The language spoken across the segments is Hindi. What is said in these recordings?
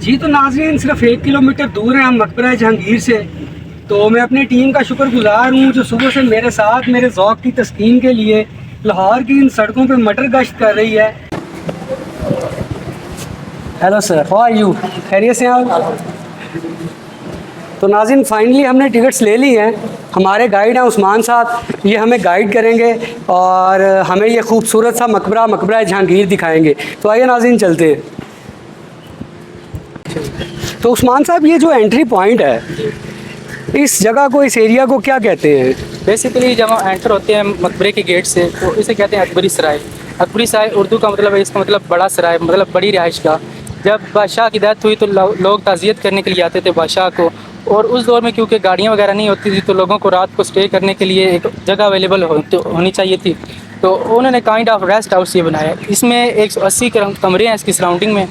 जी तो नाज़रीन सिर्फ 1 किलोमीटर दूर है हम मकबरा जहांगीर से। तो मैं अपनी टीम का शुक्रगुजार हूँ जो सुबह से मेरे साथ मेरे ज़ौक़ की तस्कीन के लिए लाहौर की इन सड़कों पे मटर गश्त कर रही है। Hello sir, how are you? खैरियत से हैं आप? तो नाज़रीन फाइनली हमने टिकट्स ले ली हैं। हमारे गाइड हैं उस्मान साहब, ये हमें गाइड करेंगे और हमें ये खूबसूरत सा मकबरा जहांगीर दिखाएंगे। तो आइए नाज़रीन चलते हैं। तो उस्मान साहब ये जो एंट्री पॉइंट है, इस जगह को, इस एरिया को क्या कहते हैं? बेसिकली जब हम एंटर होते हैं मकबरे के गेट से तो इसे कहते हैं अकबरी सराय। अकबरी सराय उर्दू का मतलब है, इसका मतलब बड़ा सराय, मतलब बड़ी रिहाइश का। जब बादशाह की डेथ हुई तो लोग ताज़ियत करने के लिए आते थे बादशाह को, और उस दौर में क्योंकि गाड़ियाँ वगैरह नहीं होती थी तो लोगों को रात को स्टे करने के लिए एक जगह अवेलेबल होनी चाहिए थी। तो उन्होंने काइंड ऑफ रेस्ट हाउस ये बनाया। इसमें 180 कमरे हैं इसकी सराउंडिंग में।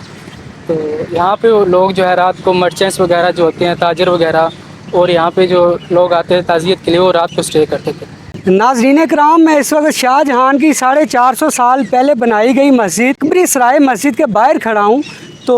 तो यहाँ पे वो लोग जो है रात को मर्चेंट्स वगैरह जो होते हैं, ताजर वगैरह, और यहाँ पे जो लोग आते हैं ताज़ियत के लिए, वो रात को स्टे करते थे। नाज़रीन कराम, मैं इस वक्त शाहजहां की 450 साल पहले बनाई गई मस्जिद अकबरी सराय मस्जिद के बाहर खड़ा हूँ। तो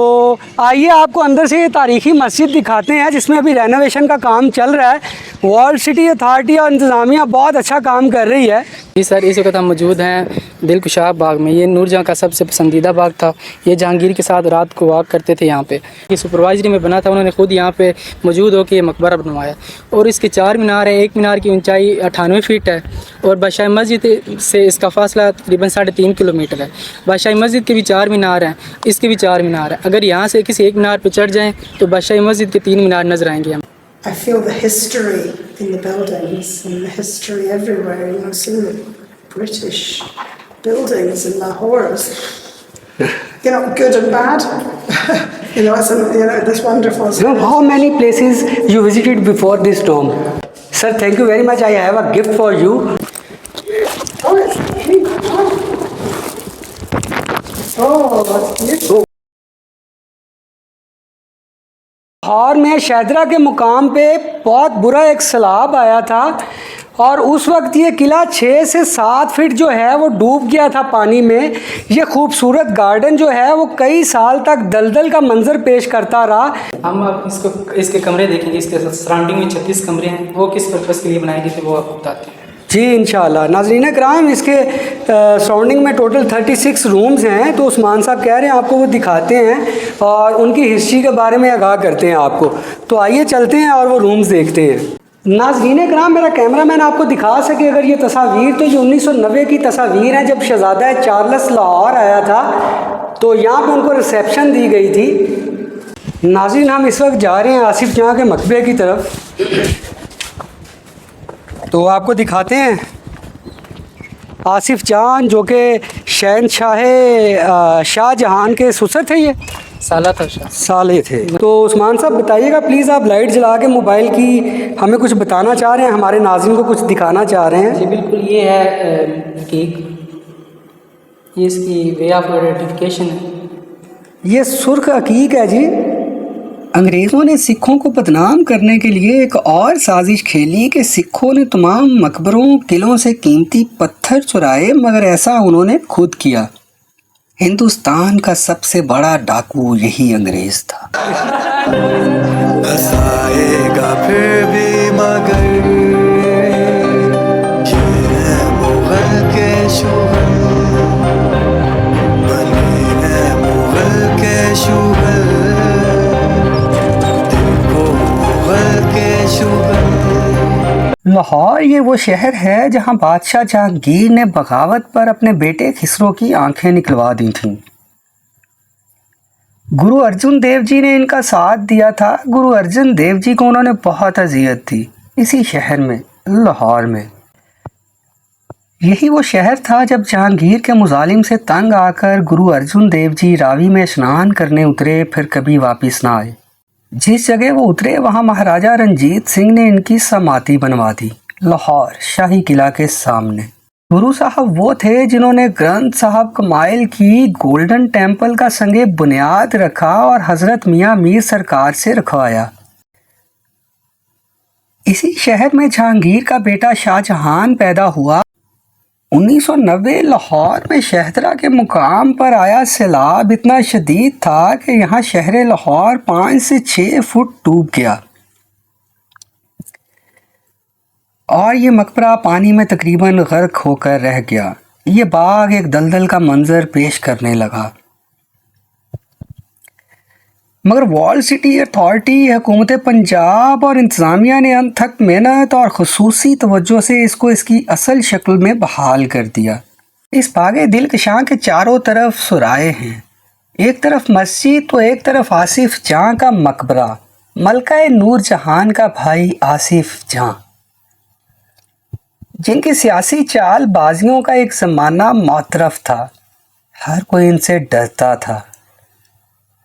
आइए आपको अंदर से ये तारीख़ी मस्जिद दिखाते हैं जिसमें अभी रेनोवेशन का काम चल रहा है। वर्ल्ड सिटी अथॉरिटी और इंतज़ामिया बहुत अच्छा काम कर रही है। जी सर, इस वक्त हम मौजूद हैं दिलकुशा बाग में। ये नूरजहाँ का सबसे पसंदीदा बाग था। ये जहांगीर के साथ रात को वॉक करते थे यहाँ पे। ये सुपरवाइजरी में बना था, उन्होंने खुद यहाँ पे मौजूद होकर ये मकबरा बनवाया। और इसके 4 मीनार हैं। एक मीनार की ऊंचाई 98 फीट है और बादशाही मस्जिद से इसका फासला तकरीबन 3.5 किलोमीटर है। बादशाही मस्जिद के भी 4 मीनार हैं, इसके भी 4 मीनार हैं। अगर यहाँ से किसी एक मीनार पर चढ़ जाएँ तो बादशाही मस्जिद के 3 मीनार नज़र आएंगे हम। I feel the history in the buildings and the history everywhere. You know, seeing the British buildings in Lahore is, you know, good and bad. You know, this wonderful. You know, how many places you visited before this dome? Sir, thank you very much. I have a gift for you. Oh, that's beautiful. Lahore में शहदरा के मुकाम पे बहुत बुरा एक सैलाब आया था और उस वक्त ये किला 6 से 7 फीट जो है वो डूब गया था पानी में। ये खूबसूरत गार्डन जो है वो कई साल तक दलदल का मंजर पेश करता रहा। हम अब इसके कमरे देखेंगे। इसके सराउंडिंग में 36 कमरे हैं। वो किस पर्पज़ के लिए बनाए गए थे वो आपको बताते हैं। जी इंशाल्लाह। नाज़रीन कराम, इसके सराउंडिंग में टोटल 36 रूम्स हैं। तो उस्मान साहब कह रहे हैं आपको वो दिखाते हैं और उनकी हिस्ट्री के बारे में आगाह करते हैं आपको। तो आइए चलते हैं और वो रूम्स देखते हैं। नाज़रीन कराम, मेरा कैमरामैन आपको दिखा सके अगर ये तस्वीर, तो ये 1990 की तस्वीर है जब शहज़ादा चार्ल्स लाहौर आया था। तो यहाँ पर उनको रिसेप्शन दी गई थी। नाज़रीन हम इस वक्त जा रहे हैं आसिफ जहाँ के मकबरे की तरफ। तो आपको दिखाते हैं आसिफ जान जो कि शहनशाह शाहजहां के ससुर थे। ये साले थे। तो उस्मान साहब बताइएगा प्लीज़, आप लाइट जला के मोबाइल की हमें कुछ बताना चाह रहे हैं, हमारे नाज़रीन को कुछ दिखाना चाह रहे हैं। जी बिल्कुल, ये है हकीक, ये इसकी वे ऑफ आइडेंटिफिकेशन है। ये सुर्ख हकीक है जी। अंग्रेज़ों ने सिखों को बदनाम करने के लिए एक और साजिश खेली कि सिखों ने तमाम मकबरों किलों से कीमती पत्थर चुराए, मगर ऐसा उन्होंने खुद किया। हिंदुस्तान का सबसे बड़ा डाकू यही अंग्रेज़ था। हंसाएगा फिर भी मगर ये मुगल के शुगर, बने हैं मुगल के शुगर, लाहौर ये वो शहर है जहाँ बादशाह जहांगीर ने बगावत पर अपने बेटे खिसरो की आंखें निकलवा दी थीं। गुरु अर्जुन देव जी ने इनका साथ दिया था। गुरु अर्जुन देव जी को उन्होंने बहुत अजियत थी इसी शहर में, लाहौर में। यही वो शहर था जब जहांगीर के मुजालिम से तंग आकर गुरु अर्जुन देव जी रावी में स्नान करने उतरे, फिर कभी वापस ना आए। जिस जगह वो उतरे वहाँ महाराजा रंजीत सिंह ने इनकी समाधि बनवा दी, लाहौर शाही किला के सामने। गुरु साहब वो थे जिन्होंने ग्रंथ साहब कमाइल की गोल्डन टेम्पल का संगे बुनियाद रखा और हजरत मियाँ मीर सरकार से रखवाया। इसी शहर में जहांगीर का बेटा शाहजहां पैदा हुआ। 1990 लाहौर में शहदरा के मुकाम पर आया सैलाब इतना शदीद था कि यहाँ शहर लाहौर 5 से 6 फुट डूब गया और ये मकबरा पानी में तकरीबन गर्क होकर रह गया। ये बाग एक दलदल का मंजर पेश करने लगा। मगर वॉल सिटी अथॉरिटी, हुकूमत पंजाब और इंतज़ामिया ने अनथक मेहनत और ख़ुसूसी तवज्जो से इसको इसकी असल शक्ल में बहाल कर दिया। इस बागे दिलकशां के चारों तरफ सुराए हैं, एक तरफ मस्जिद तो एक तरफ आसिफ जहाँ का मकबरा, मलका नूर जहान का भाई आसिफ जहाँ, जिनकी सियासी चाल बाजियों का एक ज़माना मौतरफ था। हर कोई इनसे डरता था।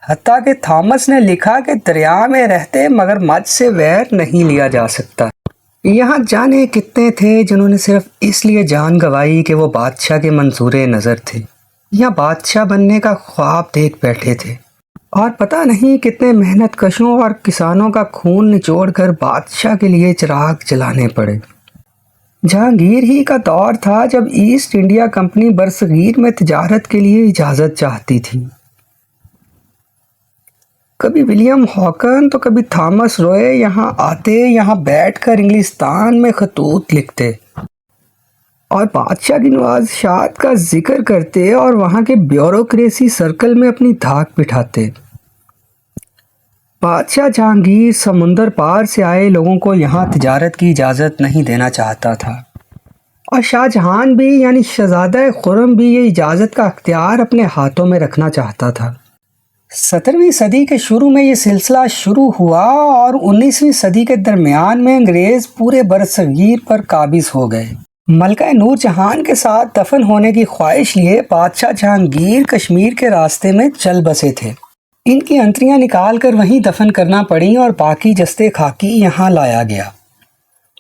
हत्ता कि थॉमस ने लिखा कि दरिया में रहते मगरमच्छ से वैर नहीं लिया जा सकता। यहाँ जाने कितने थे जिन्होंने सिर्फ इसलिए जान गंवाई कि वो बादशाह के मंसूरे नज़र थे या बादशाह बनने का ख्वाब देख बैठे थे, और पता नहीं कितने मेहनत कशों और किसानों का खून निचोड़ कर बादशाह के लिए चिराग जलाने पड़े। जहांगीर ही का दौर था जब ईस्ट इंडिया कंपनी बरसगीर में तिजारत के लिए इजाज़त चाहती थी। कभी विलियम हॉकन तो कभी थॉमस रॉय यहाँ आते, यहाँ बैठकर इंग्लिस्तान में खतूत लिखते और बादशाह की नवाज़शात का जिक्र करते और वहाँ के ब्यूरोक्रेसी सर्कल में अपनी धाक बिठाते। बादशाह जहांगीर समुंदर पार से आए लोगों को यहाँ तिजारत की इजाज़त नहीं देना चाहता था, और शाहजहां भी यानी शहजादा खुर्रम भी ये इजाज़त का अख्तियार अपने हाथों में रखना चाहता था। 17वीं सदी के शुरू में ये सिलसिला शुरू हुआ और 19वीं सदी के दरमियान में अंग्रेज़ पूरे बरसगीर पर काबिज हो गए। मलका नूर जहान के साथ दफन होने की ख्वाहिश लिए बादशाह जहांगीर कश्मीर के रास्ते में चल बसे थे। इनकी अंतरियां निकाल कर वहीं दफन करना पड़ी और बाकी जस्ते खाकी यहाँ लाया गया।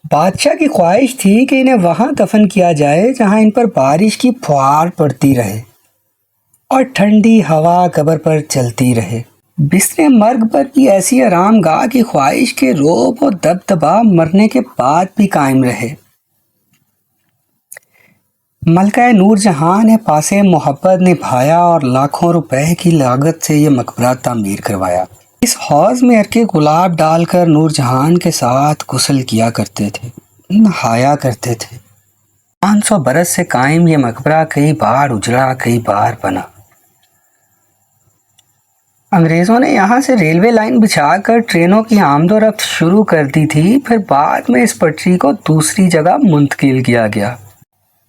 बादशाह की ख्वाहिश थी कि इन्हें वहाँ दफन किया जाए जहाँ इन पर बारिश की फुहार पड़ती रहे और ठंडी हवा कब्र पर चलती रहे। बिस्तरे मर्ग पर भी ऐसी आरामगाह की ख्वाहिश के रोब और दबदबा मरने के बाद भी कायम रहे। मलका नूर जहां ने पासे मोहब्बत निभाया और लाखों रुपए की लागत से यह मकबरा तामीर करवाया। इस हौज में अर्के गुलाब डालकर नूर जहान के साथ गुस्ल किया करते थे, नहाया करते थे। 500 बरस से कायम ये मकबरा कई बार उजड़ा, कई बार बना। अंग्रेज़ों ने यहाँ से रेलवे लाइन बिछाकर ट्रेनों की आमदोरफ्त शुरू कर दी थी। फिर बाद में इस पटरी को दूसरी जगह मुंतकिल किया गया।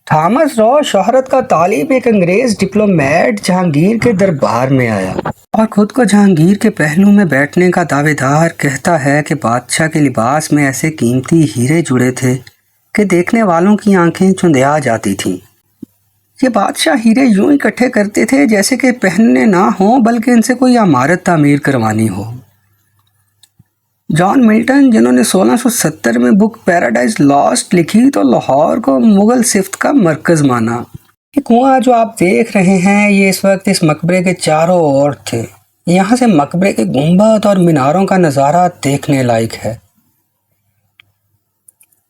थॉमस रॉ शोहरत का तालिब एक अंग्रेज़ डिप्लोमेट जहांगीर के दरबार में आया और ख़ुद को जहांगीर के पहलू में बैठने का दावेदार कहता है कि बादशाह के लिबास में ऐसे कीमती हीरे जुड़े थे कि देखने वालों की आंखें चुंधिया जाती थीं। ये बादशाह हीरे यूं इकट्ठे करते थे जैसे कि पहनने ना हो बल्कि इनसे कोई इमारत तामीर करवानी हो। जॉन मिल्टन, जिन्होंने 1670 में बुक पैराडाइज लॉस्ट लिखी, तो लाहौर को मुग़ल सिफ्त का मरकज़ माना। ये कुआं जो आप देख रहे हैं ये इस वक्त इस मकबरे के चारों ओर थे। यहाँ से मकबरे के गुंबद और मीनारों का नज़ारा देखने लायक है।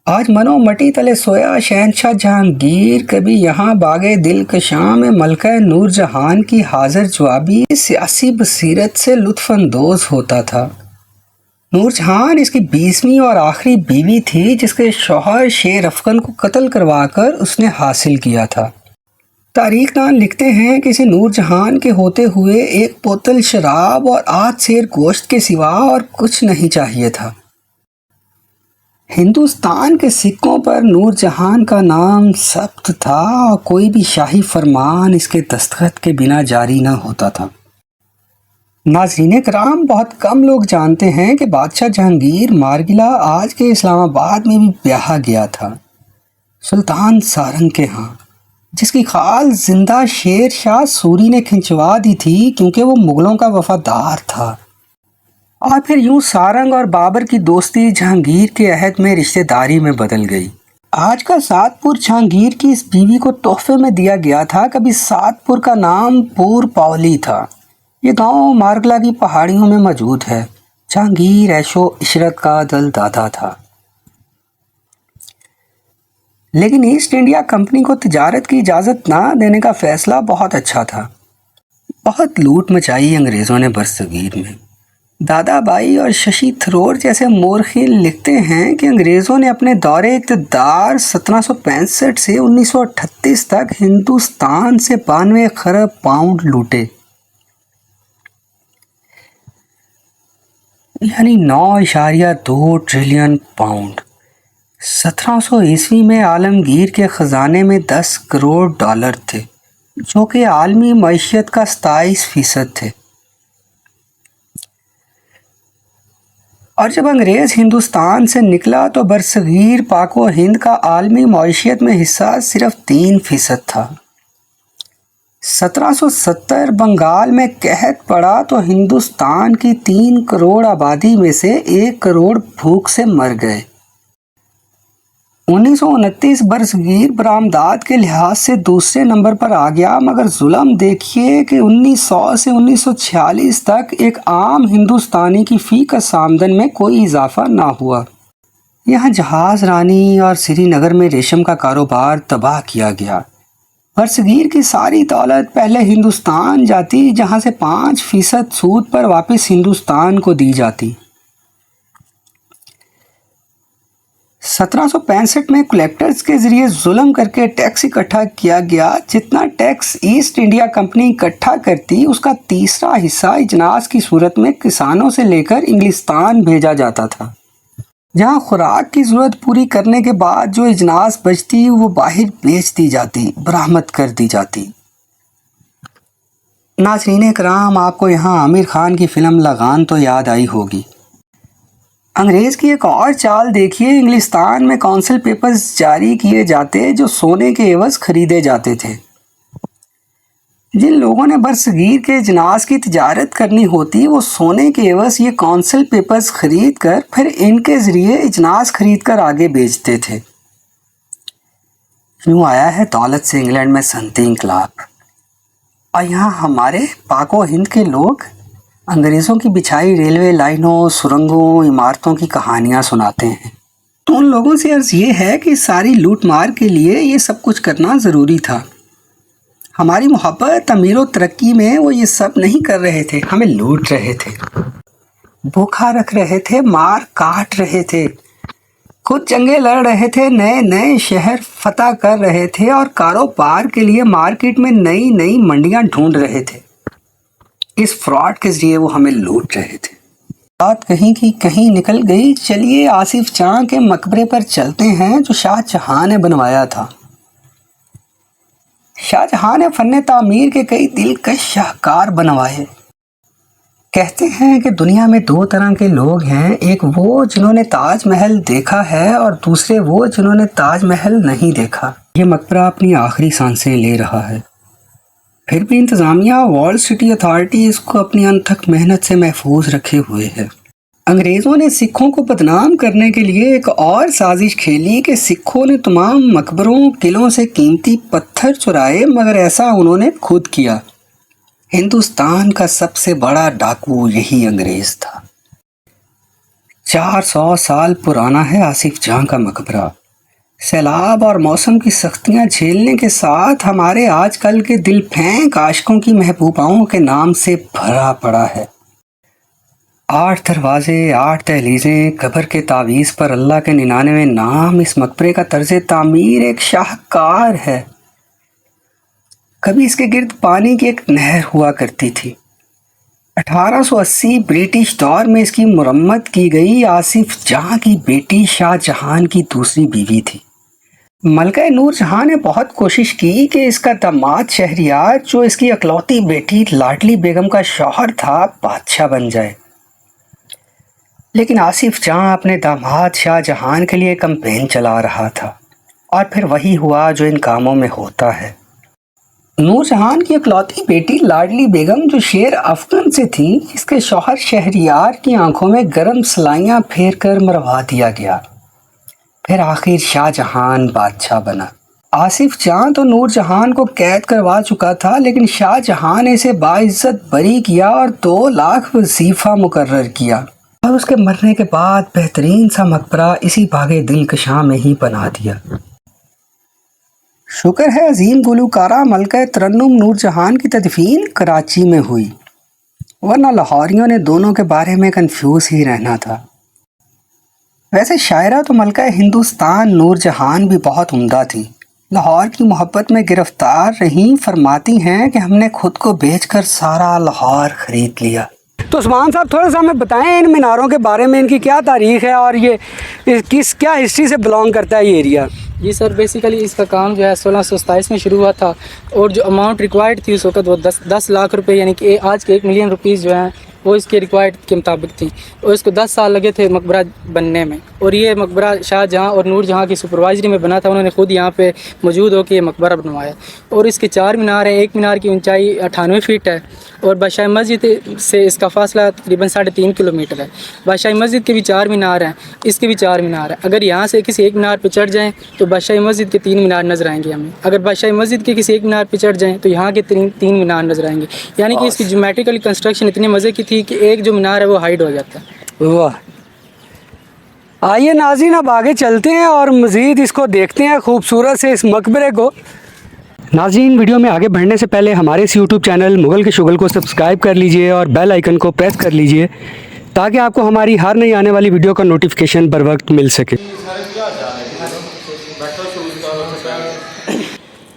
आज मनो मटी तले सोया शहनशाह जहांगीर कभी यहाँ बागे दिलकशां में मलका नूर जहान की हाजिर जवाबी सियासी बसीरत से लुत्फ़अंदोज़ होता था। नूर जहान इसकी 20वीं और आखिरी बीवी थी जिसके शौहर शेर अफगन को कत्ल करवाकर उसने हासिल किया था। तारीखदान लिखते हैं कि इसे नूर जहान के होते हुए एक बोतल शराब और 8 सेर गोश्त के सिवा और कुछ नहीं चाहिए था। हिंदुस्तान के सिक्कों पर नूर जहान का नाम सख्त था और कोई भी शाही फरमान इसके दस्तखत के बिना जारी ना होता था। नाज़रीन कराम, बहुत कम लोग जानते हैं कि बादशाह जहांगीर मारगिला आज के इस्लामाबाद में भी ब्याहा गया था, सुल्तान सारंग के यहाँ, जिसकी खाल जिंदा शेर शाह सूरी ने खिंचवा दी थी क्योंकि वो मुग़लों का वफादार था। और फिर यूं सारंग और बाबर की दोस्ती जहांगीर के अहद में रिश्तेदारी में बदल गई। आज का सातपुर जहांगीर की इस बीवी को तोहफे में दिया गया था। कभी सातपुर का नाम पूर पावली था। ये गांव मारगला की पहाड़ियों में मौजूद है। जहांगीर ऐशो इशरत का दल दादा था। लेकिन ईस्ट इंडिया कंपनी को तिजारत की इजाज़त ना देने का फ़ैसला बहुत अच्छा था। बहुत लूट मचाई अंग्रेज़ों ने बरसगीर में। दादाबाई और शशि थरूर जैसे मोरखीन लिखते हैं कि अंग्रेज़ों ने अपने दौरे इक़्तिदार 1765 से 1938 तक हिंदुस्तान से 92 खरब पाउंड लूटे, यानी 9.2 ट्रिलियन पाउंड। 1700 ईस्वी में आलमगीर के ख़जाने में 10 करोड़ डॉलर थे, जो कि आलमी मईशत का 27% थे। और जब अंग्रेज़ हिंदुस्तान से निकला तो बरसगीर पाको हिंद का आलमी मईशत में हिस्सा सिर्फ 3% था। 1770 बंगाल में कहत पड़ा तो हिंदुस्तान की 3 करोड़ आबादी में से 1 करोड़ भूख से मर गए। 1929 बरसगीर बरामदात के लिहाज से दूसरे नंबर पर आ गया, मगर जुल्म देखिए कि 1900 से 1946 तक एक आम हिंदुस्तानी की फ़ीकस आमदन में कोई इजाफा ना हुआ। यहाँ जहाज़ रानी और श्रीनगर में रेशम का कारोबार तबाह किया गया। बरसगीर की सारी दौलत पहले हिंदुस्तान जाती, जहाँ से 5% सूद पर वापस हिंदुस्तान को दी जाती। 1765 में कलेक्टर्स के ज़रिए जुल्म करके टैक्स इकट्ठा किया गया। जितना टैक्स ईस्ट इंडिया कंपनी इकट्ठा करती, उसका तीसरा हिस्सा इजनास की सूरत में किसानों से लेकर इंग्लिस्तान भेजा जाता था, जहां खुराक की ज़रूरत पूरी करने के बाद जो इजनास बचती वो बाहर बेच दी जाती, बरामद कर दी जाती। नाज़रीन कराम, आपको यहाँ आमिर खान की फ़िल्म लगान तो याद आई होगी। अंग्रेज़ की एक और चाल देखिए। इंग्लिस्तान में काउंसिल पेपर्स जारी किए जाते जो सोने के एवज़ खरीदे जाते थे। जिन लोगों ने बरसगीर के इजनास की तिजारत करनी होती, वो सोने के एवज़ ये काउंसिल पेपर्स ख़रीद कर फिर इनके ज़रिए इजनास खरीद कर आगे बेचते थे। यूँ आया है दौलत से इंग्लैंड में सनती इंकलाब, और यहाँ हमारे पाको हिंद के लोग अंग्रेज़ों की बिछाई रेलवे लाइनों, सुरंगों, इमारतों की कहानियाँ सुनाते हैं। तो उन लोगों से अर्ज़ ये है कि सारी लूट मार के लिए ये सब कुछ करना ज़रूरी था। हमारी मोहब्बत, अमीर व तरक्की में वो ये सब नहीं कर रहे थे, हमें लूट रहे थे, भूखा रख रहे थे, मार काट रहे थे, खुद जंगें लड़ रहे थे, नए नए शहर फतह कर रहे थे, और कारोबार के लिए मार्केट में नई नई मंडियाँ ढूंढ रहे थे। इस फ्रॉड के ज़रिए वो हमें लूट रहे थे। बात कहीं की कहीं निकल गई। चलिए आसिफ जाह के मकबरे पर चलते हैं, जो शाहजहां ने बनवाया था। शाहजहां ने फ़न तामीर के कई दिलकश शाहकार बनवाए। कहते हैं कि दुनिया में 2 तरह के लोग हैं, एक वो जिन्होंने ताजमहल देखा है और दूसरे वो जिन्होंने ताजमहल नहीं देखा। ये मकबरा अपनी आखिरी सांसें ले रहा है, फिर भी इंतज़ामिया वर्ल्ड सिटी अथॉरिटी इसको अपनी अनथक मेहनत से महफूज रखे हुए है। अंग्रेज़ों ने सिखों को बदनाम करने के लिए एक और साजिश खेली कि सिखों ने तमाम मकबरों, किलों से कीमती पत्थर चुराए, मगर ऐसा उन्होंने खुद किया। हिंदुस्तान का सबसे बड़ा डाकू यही अंग्रेज़ था। 400 साल पुराना है आसिफ जाह का मकबरा। सैलाब और मौसम की सख्तियां झेलने के साथ हमारे आजकल के दिल फेंक आशिकों की महबूबाओं के नाम से भरा पड़ा है। 8 दरवाजे, 8 दहलीज़ें, कब्र के तावीज़ पर अल्लाह के 99 नाम। इस मकबरे का तर्ज तामीर एक शाहकार है। कभी इसके गिर्द पानी की एक नहर हुआ करती थी। 1880 ब्रिटिश दौर में इसकी मुरम्मत की गई। आसिफ जाह की बेटी शाहजहां की दूसरी बीवी थी। मलका नूर जहां ने बहुत कोशिश की कि इसका दामाद शहरियार, जो इसकी अकलौती बेटी लाडली बेगम का शौहर था, बादशाह बन जाए। लेकिन आसिफ जाह अपने दामाद शाहजहां के लिए कैंपेन चला रहा था, और फिर वही हुआ जो इन कामों में होता है। नूरजहां की इकलौती बेटी लाडली बेगम, जो शेर अफगन से थी, इसके शौहर शहरियार की आंखों में गर्म सलाइयाँ फेर कर मरवा दिया गया। फिर आखिर शाहजहां बादशाह बना। आसिफ जाह तो नूरजहां को कैद करवा चुका था, लेकिन शाहजहां ने इसे बाइज्जत बरी किया और 2 लाख वजीफा मुकर्रर किया, और उसके मरने के बाद बेहतरीन सा मकबरा इसी बागे दिलकशां में ही बना दिया। शुक्र है अजीम गुलकारा मलका तरन्नुम नूरजहान की तदफीन कराची में हुई, वरना लाहौरियों ने दोनों के बारे में कंफ्यूज ही रहना था। वैसे शायरा तो मलका हिंदुस्तान नूरजहान भी बहुत उम्दा थी। लाहौर की मोहब्बत में गिरफ्तार रहीं, फरमाती हैं कि हमने खुद को बेचकर सारा लाहौर ख़रीद लिया। तो उस्मान साहब थोड़ा सा हमें बताएं इन मीनारों के बारे में, इनकी क्या तारीख़ है और ये क्या हिस्ट्री से बिलोंग करता है ये एरिया? जी सर, बेसिकली इसका काम जो है 1627 में शुरू हुआ था और जो अमाउंट रिक्वायर्ड थी उस वक्त वो 10 लाख रुपए, यानी कि आज के 1 मिलियन रुपीज़ जो हैं वो इसके रिक्वायर्ड के मुताबिक थी और इसको 10 साल लगे थे मकबरा बनने में। और ये मकबरा शाहजहाँ और नूरजहाँ की सुपरवाइजरी में बना था, उन्होंने खुद यहाँ पे मौजूद होकर ये मकबरा बनवाया। और इसके 4 मीनार हैं, एक मीनार की ऊंचाई 98 फीट है और बादशाही मस्जिद से इसका फासला तकरीबन 3.5 किलोमीटर है। बादशाही मस्जिद के भी 4 मीनार हैं, इसके भी 4 मीनार हैं। अगर यहाँ से किसी एक मीनार पर चढ़ जाएँ तो बादशाही मस्जिद के 3 मीनार नज़र आएंगे हमें। अगर बादशाही मस्जिद के किसी एक मीनार पर चढ़ जाएँ तो यहाँ के 3 मीनार नज़र आएंगे। यानी कि इसकी ज्योमेट्रिकल कंस्ट्रक्शन इतने मज़े की थी कि एक जो मीनार है वो हाइड हो जाता है। वाह, आइए नाज़रीन अब आगे चलते हैं और मज़ीद इसको देखते हैं खूबसूरत से इस मकबरे को। नाज़रीन वीडियो में आगे बढ़ने से पहले हमारे इस यूट्यूब चैनल मुग़ल के शुगल को सब्सक्राइब कर लीजिए और बेल आइकन को प्रेस कर लीजिए ताकि आपको हमारी हर नई आने वाली वीडियो का नोटिफिकेशन बर वक्त मिल सके।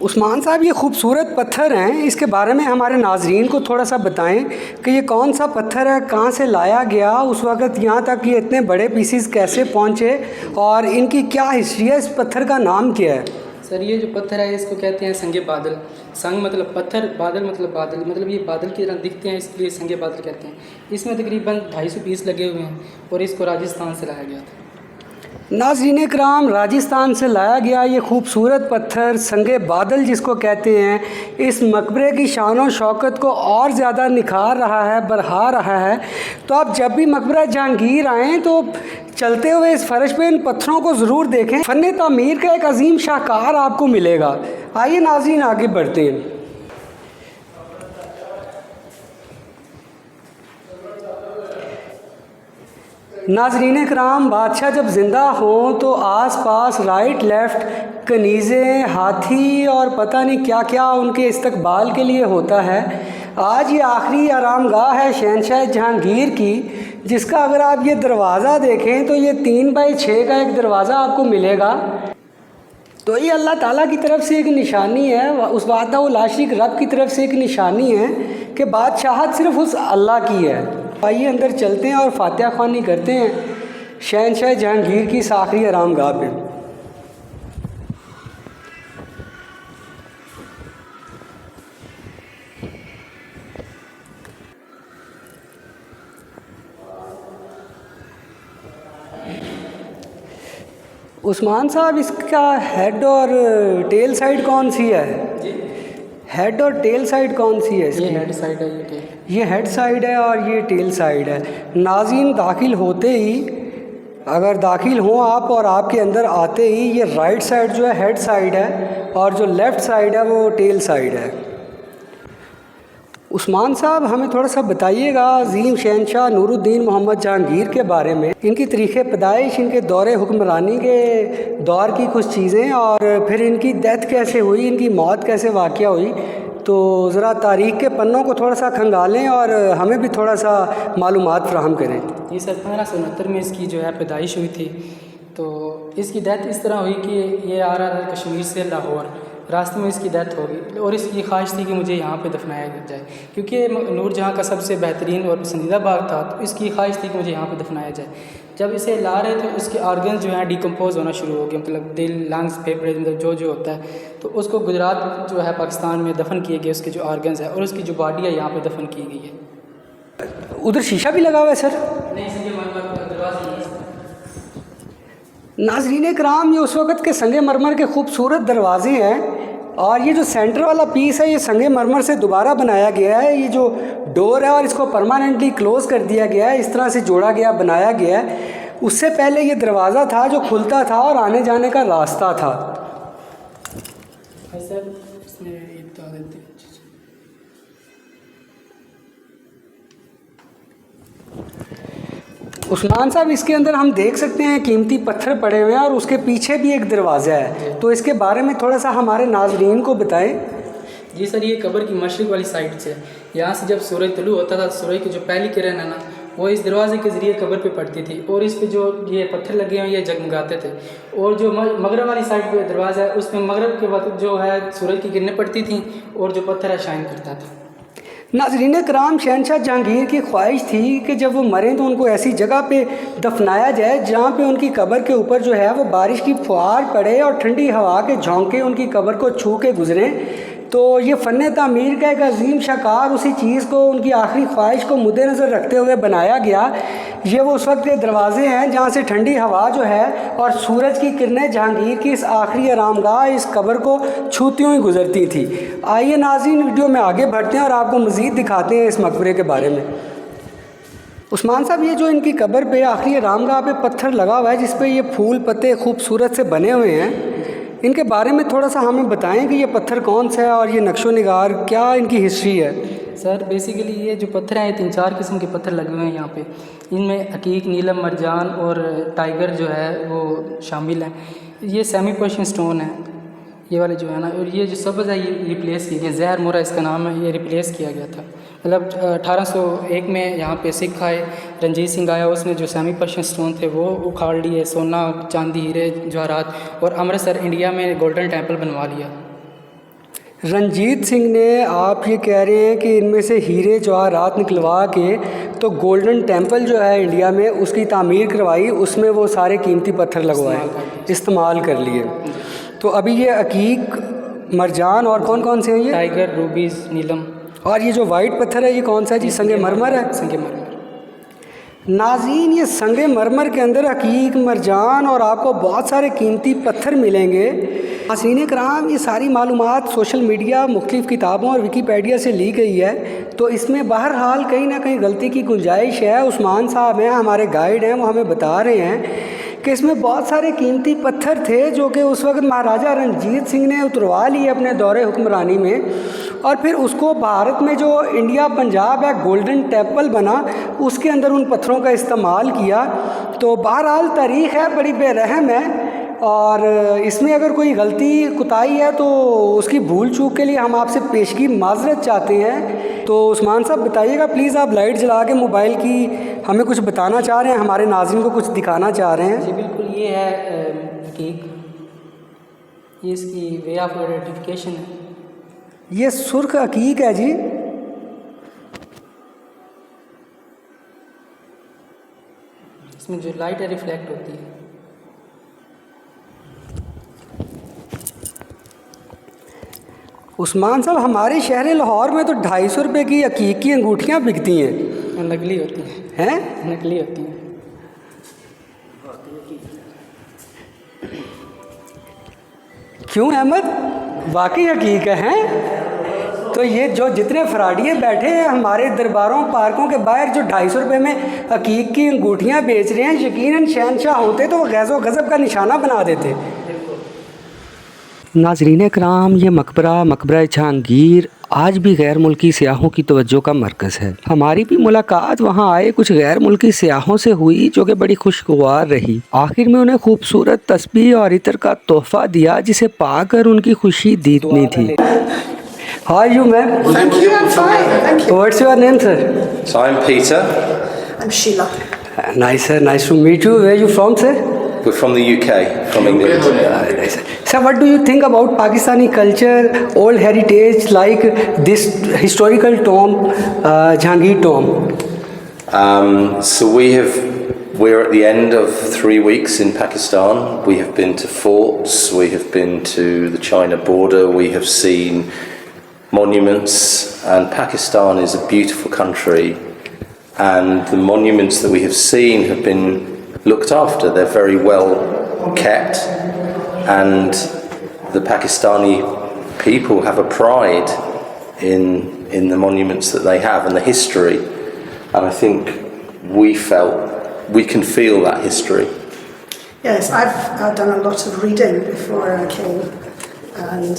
उस्मान साहब ये खूबसूरत पत्थर हैं, इसके बारे में हमारे नाजरीन को थोड़ा सा बताएं कि ये कौन सा पत्थर है, कहाँ से लाया गया, उस वक़्त यहाँ तक ये इतने बड़े पीसीस कैसे पहुँचे और इनकी क्या हिस्ट्री है, इस पत्थर का नाम क्या है? सर ये जो पत्थर है इसको कहते हैं संगे बादल। संग मतलब पत्थर, बादल मतलब ये बादल की तरह दिखते हैं, इसलिए संगे बादल कहते हैं। इसमें तकरीबन 250 पीस लगे हुए हैं और इसको राजस्थान से लाया गया था। नाज़रीन कराम, राजस्थान से लाया गया ये खूबसूरत पत्थर संगे बादल जिसको कहते हैं, इस मकबरे की शान और शौकत को और ज़्यादा निखार रहा है, बढ़ा रहा है। तो आप जब भी मकबरा जहांगीर आएँ तो चलते हुए इस फ़र्श पे इन पत्थरों को ज़रूर देखें। फ़न तामीर का एक अजीम शाहकार आपको मिलेगा। आइए नाज़रीन आगे बढ़ते हैं। नाज़रीन कराम, बादशाह जब ज़िंदा हों तो आस पास राइट लेफ़्ट कनीज़ें, हाथी और पता नहीं क्या क्या उनके इस्तकबाल के लिए होता है। आज ये आखिरी आरामगाह है शहंशाह जहांगीर की, जिसका अगर आप ये दरवाज़ा देखें तो ये 3x6 का एक दरवाज़ा आपको मिलेगा। तो ये अल्लाह ताला की तरफ से एक निशानी है, उस वाहदाहुल-ला-शरीक रब की तरफ से एक निशानी है कि बादशाहत सिर्फ़ उस अल्लाह की है। आइए अंदर चलते हैं और फातिहा ख्वानी करते हैं शहंशाह जहांगीर की इस आखिरी आरामगाह पे। उस्मान साहब, इसका हेड और टेल साइड कौन सी है? हेड और टेल साइड कौन सी है इसकी? ये हेड साइड है, ये हेड साइड है और ये टेल साइड है। नाज़रीन दाखिल होते ही, अगर दाखिल हों आप और आपके अंदर आते ही, ये राइट साइड जो है हेड साइड है और जो लेफ़्ट साइड है वो टेल साइड है। उस्मान साहब हमें थोड़ा सा बताइएगा अज़ीम शहंशाह नूरुद्दीन मोहम्मद जहांगीर के बारे में, इनकी तारीख़ पैदाइश, इनके दौरे हुक्मरानी के दौर की कुछ चीज़ें और फिर इनकी डेथ कैसे हुई, इनकी मौत कैसे वाक़या हुई। तो ज़रा तारीख़ के पन्नों को थोड़ा सा खंगालें और हमें भी थोड़ा सा मालूमात फ़राहम करें। जी सर, 1569 में इसकी जो है पैदाइश हुई थी। तो इसकी डेथ इस तरह हुई कि ये आ रहा था कश्मीर से लाहौर, रास्ते में इसकी डेथ हो गई और इसकी ख्वाहिश थी कि मुझे यहाँ पे दफनाया जाए, क्योंकि नूरजहाँ का सबसे बेहतरीन और पसंदीदा बाग था। तो इसकी ख्वाहिश थी कि मुझे यहाँ पे दफनाया जाए। जब इसे ला रहे थे उसके ऑर्गन्स जो हैं डिकम्पोज होना शुरू हो गए, मतलब दिल, लंग्स, फेफड़े, मतलब जो होता है। तो उसको गुजरात जो है पाकिस्तान में दफन किए गए, उसके जो ऑर्गन्स है, और उसकी जो बॉडी है यहाँ पर दफन की गई है। उधर शीशा भी लगा हुआ है सर? नहीं सर, ये दरवाज़ा नहीं है। नाज़रीन कराम, ये उस वक़्त के संगे मरमर के खूबसूरत दरवाज़े हैं और ये जो सेंटर वाला पीस है ये संगे मरमर से दोबारा बनाया गया है। ये जो डोर है और इसको परमानेंटली क्लोज़ कर दिया गया है, इस तरह से जोड़ा गया, बनाया गया है। उससे पहले ये दरवाज़ा था जो खुलता था और आने जाने का रास्ता था। उस्मान साहब, इसके अंदर हम देख सकते हैं कीमती पत्थर पड़े हुए हैं और उसके पीछे भी एक दरवाज़ा है, तो इसके बारे में थोड़ा सा हमारे नाजरीन को बताएं। जी सर, ये कब्र की मशरिक वाली साइड से, यहाँ से जब सूरज तुलू होता था, सूरज की जो पहली किरण है ना, वो इस दरवाजे के ज़रिए कब्र पे पड़ती थी और इस पे जो ये पत्थर लगे हुए ये जगमगाते थे। और जो मगरब वाली साइड पे दरवाज़ा है, उसमें मगरब के वक्त जो है सूरज की किरणें पड़ती थी और जो पत्थर है शाइन करता था। नाज़रीन कराम, शहनशाह जहांगीर की ख्वाहिश थी कि जब वो मरें तो उनको ऐसी जगह पे दफनाया जाए जहाँ पे उनकी कब्र के ऊपर जो है वो बारिश की फुहार पड़े और ठंडी हवा के झोंके उनकी कब्र को छू के गुजरें। तो ये फ़न तामीर का एक अजीम शाकार उसी चीज़ को, उनकी आखिरी ख्वाहिश को मुद्देनज़र रखते हुए बनाया गया। ये वो उस वक्त के दरवाज़े हैं जहाँ से ठंडी हवा जो है और सूरज की किरणें जहांगीर की इस आखिरी आरामगाह इस कब्र को छूती हुई गुजरती थी। आइए नाज़रीन, वीडियो में आगे बढ़ते हैं और आपको मज़ीद दिखाते हैं इस मकबरे के बारे में। उस्मान साहब, ये जो इनकी कब्र पे आखिरी आरामगाह पे पत्थर लगा हुआ है जिस पे ये फूल पत्ते खूबसूरत से बने हुए हैं, इनके बारे में थोड़ा सा हमें बताएं कि ये पत्थर कौन सा है और ये नक्शो निगार क्या इनकी हिस्ट्री है। सर बेसिकली ये जो पत्थर हैं, ये 3-4 किस्म के पत्थर लगे हुए हैं यहाँ पे। इनमें हकीक, नीलम, मरजान और टाइगर जो है वो शामिल हैं। ये सेमी पर्शियन स्टोन है ये वाले जो है ना, और ये जो सब्ज़ है ये रिप्लेस किया गया, ज़हर मोरा इसका नाम है, ये रिप्लेस किया गया था। मतलब 1801 में यहाँ पे सिख आए, रंजीत सिंह आया, उसने जो सेमी पर्शियन स्टोन थे वो उखाड़ लिए, सोना, चांदी, हीरे, जवाहरात, और अमृतसर इंडिया में गोल्डन टेम्पल बनवा लिया। रंजीत सिंह ने, आप ये कह रहे हैं कि इनमें से हीरे जवाहरात निकलवा के तो गोल्डन टेम्पल जो है इंडिया में उसकी तामीर करवाई, उसमें वो सारे कीमती पत्थर लगवाए, इस्तेमाल कर लिए। तो अभी ये अकीक, मरजान और कौन कौन से हैं ये? टाइगर, रूबीज़, नीलम। और ये जो वाइट पत्थर है ये कौन सा है जी? संगे मरमर है। संगे मरमर। नाज़रीन, ये संगे मरमर के अंदर हकीक, मरजान और आपको बहुत सारे कीमती पत्थर मिलेंगे। नाज़रीन कराम, ये सारी मालूमात सोशल मीडिया, मुख्तलिफ़ किताबों और विकीपीडिया से ली गई है, तो इसमें बहरहाल कहीं ना कहीं गलती की गुंजाइश है। उस्मान साहब हैं, हमारे गाइड हैं, वो हमें बता रहे हैं कि इसमें बहुत सारे कीमती पत्थर थे जो कि उस वक्त महाराजा रंजीत सिंह ने उतरवा लिए अपने दौरे हुक्मरानी में, और फिर उसको भारत में जो इंडिया पंजाब है गोल्डन टेम्पल बना, उसके अंदर उन पत्थरों का इस्तेमाल किया। तो बहरहाल तारीख़ है, बड़ी बेरहम है, और इसमें अगर कोई गलती कुताही है तो उसकी भूल चूक के लिए हम आपसे पेशगी माजरत चाहते हैं। तो उस्मान साहब बताइएगा प्लीज़, आप लाइट जला के मोबाइल की हमें कुछ बताना चाह रहे हैं, हमारे नाज़रीन को कुछ दिखाना चाह रहे हैं। जी बिल्कुल, ये है हकीक, ये इसकी वे ऑफ आइडेंटिफिकेशन है। ये सुर्ख हकीक है जी। इसमें जो लाइट है रिफ्लेक्ट होती है। उस्मान साहब, हमारे शहर लाहौर में तो 250 रुपये की हकीक की अंगूठियाँ बिकती हैं। नकली होती हैं? नकली होती हैं। क्यों अहमद, वाकई हकीक है? तो ये जो जितने फराडिये बैठे हैं हमारे दरबारों पार्कों के बाहर जो 250 रुपये में हकीक की अंगूठियाँ बेच रहे हैं, यकीनन शहनशाह होते तो वो गैज़ो गज़ब का निशाना बना देते। नाज़रीन कराम, ये मकबरा जहांगीर आज भी गैर मुल्की सियाहों की तवज्जो का मरकज़ है। हमारी भी मुलाकात वहाँ आए कुछ गैर मुल्की सियाहों से हुई जो कि बड़ी खुशगवार रही। आखिर में उन्हें खूबसूरत तस्बीह और इतर का तोहफ़ा दिया जिसे पाकर उनकी खुशी दीदनी थी। How are you, ma'am? Thank you, I'm fine. Thank you. What's your name, sir? So I'm Peter. I'm Sheila. Nice, sir. Nice to meet you. Where are you from, sir? We're from the UK, from England. Nice. Sir, what do you think about Pakistani culture, old heritage like this historical tomb, Jahangir tomb? So we're at the end of 3 weeks in Pakistan. We have been to forts, we have been to the China border, we have seen monuments, and Pakistan is a beautiful country, and the monuments that we have seen have been looked after. They're very well kept, and the Pakistani people have a pride in the monuments that they have and the history, and I think we can feel that history. Yes, I've done a lot of reading before I came, and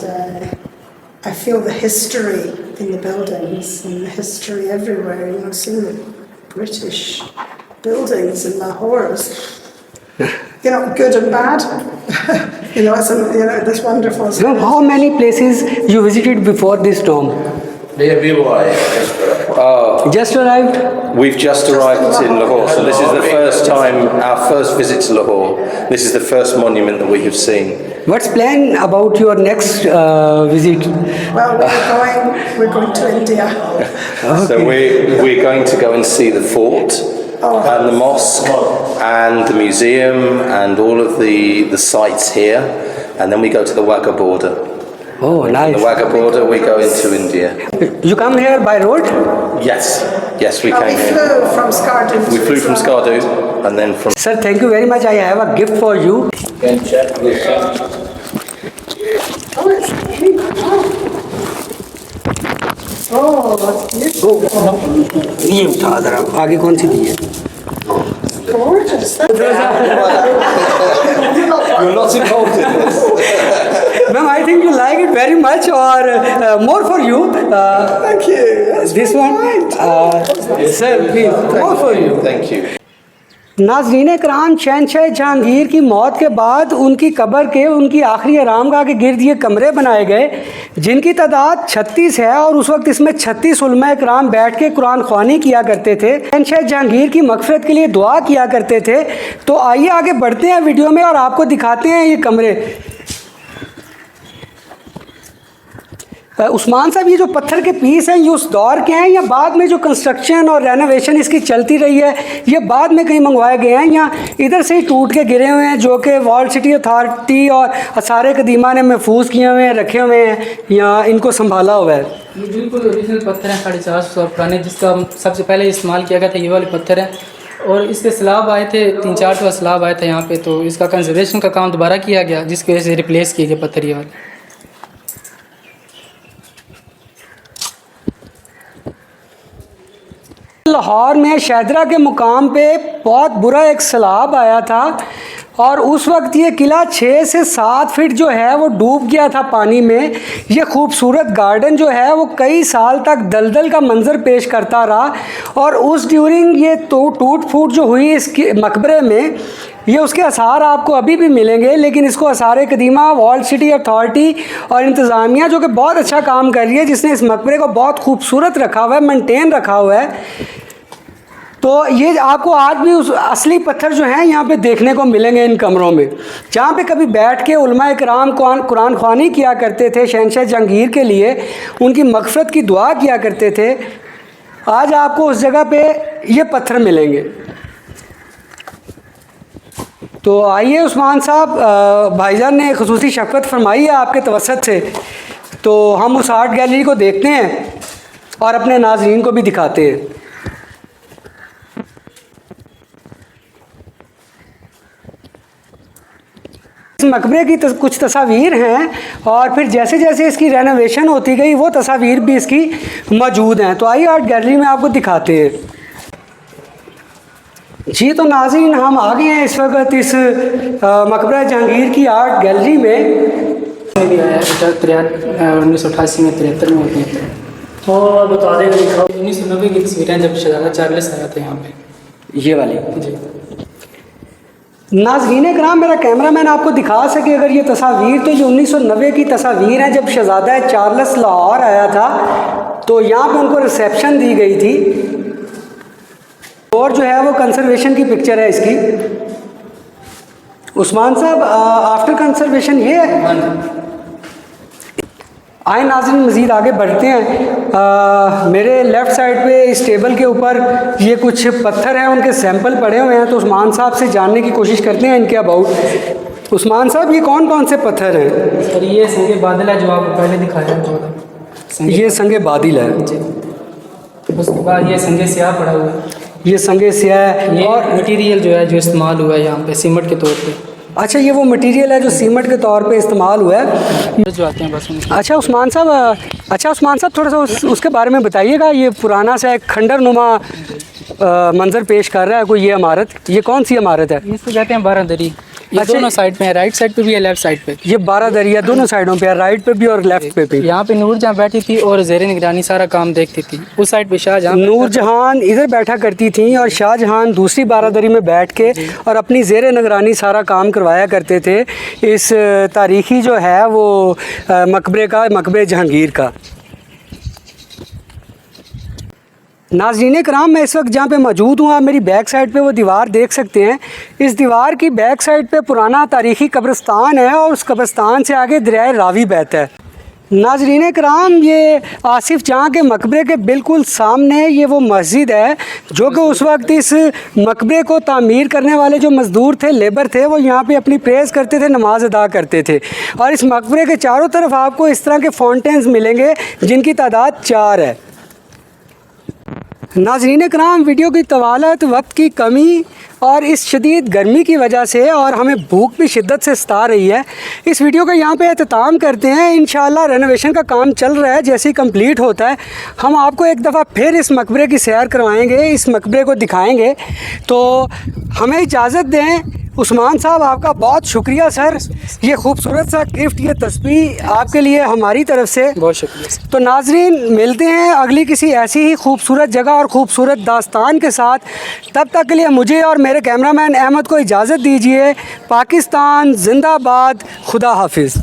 I feel the history in the buildings and the history everywhere. You know, seeing the British buildings in Lahore. You know, good and bad. You know, this wonderful. So how many places you visited before this tomb? Just arrived? We've just arrived in Lahore, so this is the first time, our first visit to Lahore. This is the first monument that we have seen. What's plan about your next visit? Well, we're going to India. So we're going to go and see the fort and the mosque and the museum and all of the sites here, and then we go to the Wagah border. Oh, nice. The Wagah border, we go into India. You come here by road? Yes, we We came here. flew from Skardu. We flew from Skardu and then from. Sir, thank you very much. I have a gift for you. Oh, it's really wow. Oh, that's beautiful. ये उठा जरा आगे कौन सी दी है? Gorgeous. You're not involved in this. Ma'am, I think you like it very much, or more for you. Thank you. That's This one, sir, please, more for you. Thank you. नाज़रीन कराम, शहंशाह जहांगीर की मौत के बाद उनकी कब्र के उनकी आखिरी आरामगाह के गिर्द ये कमरे बनाए गए, जिनकी तादाद 36 है, और उस वक्त इसमें 36 उलमा कराम बैठ के कुरान ख्वानी किया करते थे, शहंशाह जहांगीर की मग़फ़िरत के लिए दुआ किया करते थे। तो आइए आगे बढ़ते हैं वीडियो में और आपको दिखाते हैं ये कमरे। उस्मान साहब, ये जो पत्थर के पीस हैं ये उस दौर के हैं या बाद में जो कंस्ट्रक्शन और रेनोवेशन इसकी चलती रही है, ये बाद में कहीं मंगवाए गए हैं या इधर से ही टूट के गिरे हुए हैं, जो कि वर्ल्ड सिटी अथॉरिटी और आसार कदीमा ने महफूज किए हुए हैं, रखे हुए हैं, या इनको संभाला हुआ है? ये बिल्कुल ओरिजिनल पत्थर हैं, 450 साल पुराने, जिसका सबसे पहले इस्तेमाल किया गया था ये वाले पत्थर हैं। और इसके स्लाब आए थे, 3-4 तो स्लाब आए थे यहाँ पे, तो इसका कंजर्वेशन का काम दोबारा किया गया, जिसकी वजह से रिप्लेस किए गए पत्थर ये वाले। लाहौर में शहदरा के मुकाम पे बहुत बुरा एक सैलाब आया था और उस वक्त ये किला 6 से 7 फीट जो है वो डूब गया था पानी में। ये खूबसूरत गार्डन जो है वो कई साल तक दलदल का मंजर पेश करता रहा और उस ड्यूरिंग ये तो टूट फूट जो हुई इस मकबरे में, ये उसके आसार आपको अभी भी मिलेंगे। लेकिन इसको आसार कदीमा, वर्ल्ड सिटी अथॉरिटी और इंतज़ामिया जो कि बहुत अच्छा काम कर रही है, जिसने इस मकबरे को बहुत खूबसूरत रखा हुआ है, मेंटेन रखा हुआ है। तो ये आपको आज भी उस असली पत्थर जो हैं यहाँ पे देखने को मिलेंगे इन कमरों में, जहाँ पे कभी बैठ के उलमा इकराम कुरान ख्वानी किया करते थे, शहंशाह जहांगीर के लिए उनकी मग़फ़िरत की दुआ किया करते थे। आज आपको उस जगह पे ये पत्थर मिलेंगे। तो आइए उस्मान साहब, भाईजान ने ख़ुसूसी शफ़क़त फरमाई है आपके तवस्सुत से, तो हम उस आर्ट गैलरी को देखते हैं और अपने नाज़रीन को भी दिखाते हैं। इस मकबरे की कुछ तस्वीर हैं और फिर जैसे जैसे इसकी रेनोवेशन होती गई वो तस्वीर भी इसकी मौजूद हैं। तो आइए आर्ट गैलरी में आपको दिखाते हैं। जी तो नाज़रीन, हम आ गए हैं इस वक्त इस मकबरा जहांगीर की आर्ट गैलरी में। 1988 में 73 में होती है। तो बता दें, 1990 की तस्वीरें जब शहजादा चार्ल्स आया था यहाँ पे, ये वाली। जी नाज़रीन कराम, मेरा कैमरामैन आपको दिखा सके अगर ये तस्वीर, तो ये 1990 की तस्वीर है जब शहजादा चार्ल्स लाहौर आया था। तो यहाँ पे उनको रिसेप्शन दी गई थी और जो है वो कंजर्वेशन की पिक्चर है इसकी। उस्मान साहब, आफ्टर कंजर्वेशन ये है। आए नाज़रीन, मज़ीद आगे बढ़ते हैं। मेरे लेफ़्ट साइड पे इस टेबल के ऊपर ये कुछ पत्थर हैं, उनके सैंपल पड़े हुए हैं। तो उस्मान साहब से जानने की कोशिश करते हैं इनके अबाउट। उस्मान साहब, ये कौन कौन से पत्थर हैं? सर, ये संगे बादल है जो आपको पहले दिखाया था। ये संगे बादिल है जी। उसके बाद ये संगे स्याह पड़ा हुआ है। ये संगे स्याह है। ये और मटेरियल जो है जो इस्तेमाल हुआ है यहाँ पे सीमेंट के तौर पे। अच्छा, ये वो मटेरियल है जो सीमेंट के तौर पे इस्तेमाल हुआ है जो आते हैं बस उनके। अच्छा उस्मान साहब, थोड़ा सा उसके बारे में बताइएगा। ये पुराना सा एक खंडर नुमा मंजर पेश कर रहा है कोई ये इमारत, ये कौन सी इमारत है? इसको कहते हैं बारादरी। ये अच्छा, दोनों साइड पे है, राइट साइड पे भी है, लेफ्ट साइड पे। ये 12 दरिया दोनों साइडों पे है, राइट पे भी और लेफ्ट पे भी। यहाँ पे नूरजहाँ बैठी थी और ज़ेर निगरानी सारा काम देखती थी। उस साइड पे शाहजहाँ, नूरजहान इधर बैठा करती थी और शाहजहां दूसरी बारादरी में बैठ के और अपनी ज़ेर निगरानी सारा काम करवाया करते थे। इस तारीख़ी जो है वो मकबरे का, मकबरे जहांगीर का। नाज़रीन कराम, मैं इस वक्त जहाँ पे मौजूद हूँ, आप मेरी बैक साइड पे वो दीवार देख सकते हैं। इस दीवार की बैक साइड पे पुराना तारीख़ी कब्रिस्तान है और उस कब्रिस्तान से आगे दरिया रावी बहता है। नाज़रीन कराम, ये आसिफ जहाँ के मकबरे के बिल्कुल सामने ये वो मस्जिद है जो कि उस वक्त इस मकबरे को तामीर करने वाले जो मज़दूर थे, लेबर थे, वो यहाँ पे अपनी प्रेयर्स करते थे, नमाज अदा करते थे। और इस मकबरे के चारों तरफ आपको इस तरह के फाउंटेन्स मिलेंगे जिनकी तादाद 4 है। नाज़रीन कराम, वीडियो की तवालत, वक्त की कमी और इस शदीद गर्मी की वजह से और हमें भूख भी शिद्दत से सता रही है, इस वीडियो का यहाँ पे एहतताम करते हैं। इंशाल्लाह रेनोवेशन का काम चल रहा है, जैसे ही कंप्लीट होता है हम आपको एक दफ़ा फिर इस मकबरे की सैर करवाएंगे, इस मकबरे को दिखाएंगे। तो हमें इजाज़त दें। उस्मान साहब, आपका बहुत शुक्रिया सर, ये खूबसूरत सा गिफ्ट, ये तस्बीह आपके लिए हमारी तरफ से बहुत शुक्रिया। तो नाजरीन, मिलते हैं अगली किसी ऐसी ही खूबसूरत जगह और ख़ूबसूरत दास्तान के साथ। तब तक के लिए मुझे और मेरे कैमरामैन अहमद को इजाज़त दीजिए। पाकिस्तान जिंदाबाद, खुदा हाफिज़।